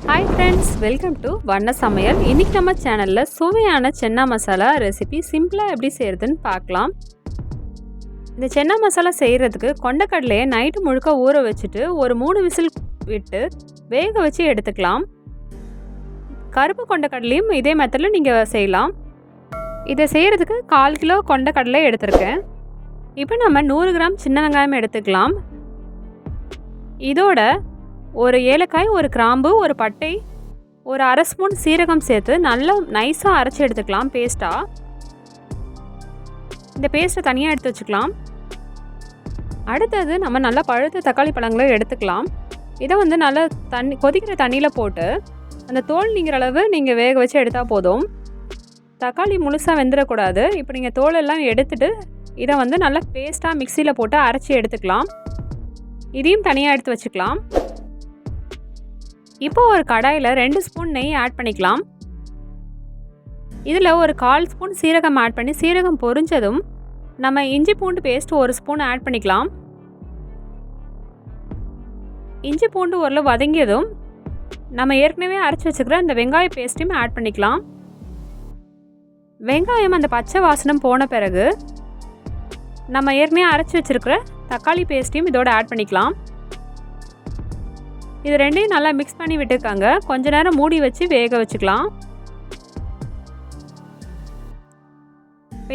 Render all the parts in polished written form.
Hi friends, welcome to வண்ண சமையல். இன்றைக்கி நம்ம சேனலில் சுவையான சென்னா மசாலா ரெசிபி சிம்பிளாக எப்படி செய்கிறதுன்னு பார்க்கலாம். இந்த சென்னா மசாலா செய்கிறதுக்கு கொண்டக்கடலையை நைட்டு முழுக்க ஊற வச்சுட்டு ஒரு 3 விசில் விட்டு வேக வச்சு எடுத்துக்கலாம். கருப்பு கொண்டக்கடலையும் இதே மெத்தடில் நீங்கள் செய்யலாம். இதை செய்கிறதுக்கு 1/4 கிலோ கொண்டக்கடலை எடுத்திருக்கேன். இப்போ நம்ம 100 கிராம் சின்ன வெங்காயம் எடுத்துக்கலாம். இதோட ஒரு ஏலக்காய், ஒரு கிராம்பு, ஒரு பட்டை, ஒரு அரை ஸ்பூன் சீரகம் சேர்த்து நல்லா நைஸாக அரைச்சி எடுத்துக்கலாம் பேஸ்ட்டாக. இந்த பேஸ்ட்டை தனியாக எடுத்து வச்சுக்கலாம். அடுத்தது நம்ம நல்லா பழுத்த தக்காளி பழங்களை எடுத்துக்கலாம். இதை நல்லா கொதிக்கிற தண்ணியில் போட்டு அந்த தோல் நீங்கிற அளவு நீங்கள் வேக வச்சு எடுத்தால் போதும். தக்காளி முழுசாக வெந்துடக்கூடாது. இப்போ நீங்கள் தோலெல்லாம் எடுத்துட்டு இதை நல்லா பேஸ்ட்டாக மிக்சியில் போட்டு அரைச்சி எடுத்துக்கலாம். இதையும் தனியாக எடுத்து வச்சுக்கலாம். இப்போ ஒரு கடாயில் 2 ஸ்பூன் நெய் ஆட் பண்ணிக்கலாம். இதில் ஒரு 1/4 ஸ்பூன் சீரகம் ஆட் பண்ணி சீரகம் பொரிஞ்சதும் நம்ம இஞ்சி பூண்டு பேஸ்ட் 1 ஸ்பூன் ஆட் பண்ணிக்கலாம். இஞ்சி பூண்டு ஓரளவு வதங்கியதும் நம்ம ஏற்கனவே அரைச்சி வச்சுக்கிற அந்த வெங்காய பேஸ்ட்டையும் ஆட் பண்ணிக்கலாம். வெங்காயம் அந்த பச்சை வாசனம் போன பிறகு நம்ம ஏற்கனவே அரைச்சி வச்சுருக்கிற தக்காளி பேஸ்ட்டையும் இதோட ஆட் பண்ணிக்கலாம். இது ரெண்டையும் நல்லா மிக்ஸ் பண்ணி விட்டுக்காங்க. கொஞ்ச நேரம் மூடி வச்சு வேக வச்சுக்கலாம்.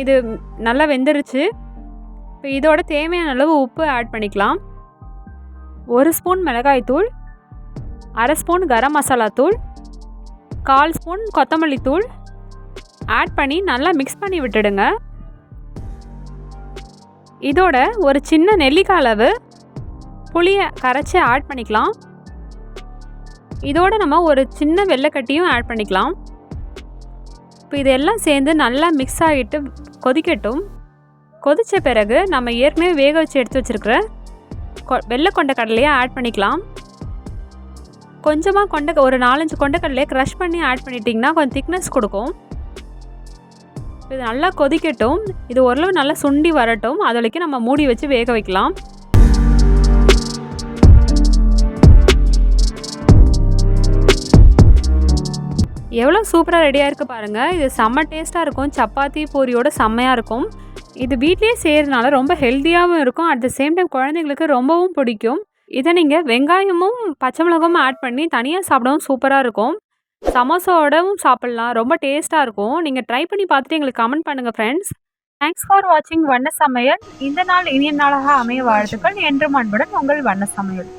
இது நல்லா வெந்துருச்சு. இப்போ இதோட தேவையான அளவு உப்பு ஆட் பண்ணிக்கலாம். 1 ஸ்பூன் மிளகாய் தூள், அரை ஸ்பூன் கரம் மசாலா தூள், 1/4 ஸ்பூன் கொத்தமல்லி தூள் ஆட் பண்ணி நல்லா மிக்ஸ் பண்ணி விட்டுடுங்க. இதோட ஒரு சின்ன நெல்லிக்காய் அளவு புளியை கரைச்சி ஆட் பண்ணிக்கலாம். இதோட நம்ம ஒரு சின்ன வெள்ளைக்கட்டியும் ஆட் பண்ணிக்கலாம். இப்போ இதெல்லாம் சேர்ந்து நல்லா மிக்ஸ் ஆகிட்டு கொதிக்கட்டும். கொதித்த பிறகு நம்ம ஏற்கனவே வேக வச்சு எடுத்து வச்சுருக்கிற வெள்ளை கொண்டக்கடலையை ஆட் பண்ணிக்கலாம். கொஞ்சமாக ஒரு 4-5 கொண்டக்கடலையை க்ரஷ் பண்ணி ஆட் பண்ணிட்டிங்கன்னா கொஞ்சம் திக்னஸ் கொடுக்கும். இது நல்லா கொதிக்கட்டும். இது ஓரளவு நல்லா சுண்டி வரட்டும். அது வரைக்கும் நம்ம மூடி வச்சு வேக வைக்கலாம். எவ்வளோ சூப்பராக ரெடியாக இருக்குது பாருங்கள். இது செம்ம டேஸ்ட்டாக இருக்கும். சப்பாத்தி பூரியோட செம்மையாக இருக்கும். இது வீட்லேயே செய்கிறதுனால ரொம்ப ஹெல்த்தியாகவும் இருக்கும். அட் த சேம் டைம் குழந்தைங்களுக்கு ரொம்பவும் பிடிக்கும். இதை நீங்கள் வெங்காயமும் பச்சை மிளகாயும் ஆட் பண்ணி தனியாக சாப்பிடவும் சூப்பராக இருக்கும். சமோசாவோடவும் சாப்பிட்லாம். ரொம்ப டேஸ்ட்டாக இருக்கும். நீங்கள் ட்ரை பண்ணி பார்த்துட்டு எங்களுக்கு கமெண்ட் பண்ணுங்கள் ஃப்ரெண்ட்ஸ். தேங்க்ஸ் ஃபார் வாட்சிங் வண்ண சமையல். இந்த நாள் இனிய நாளாக அமைய வாழ்த்துக்கள். என்றும் அன்புடன் உங்கள் வண்ண சமையல்.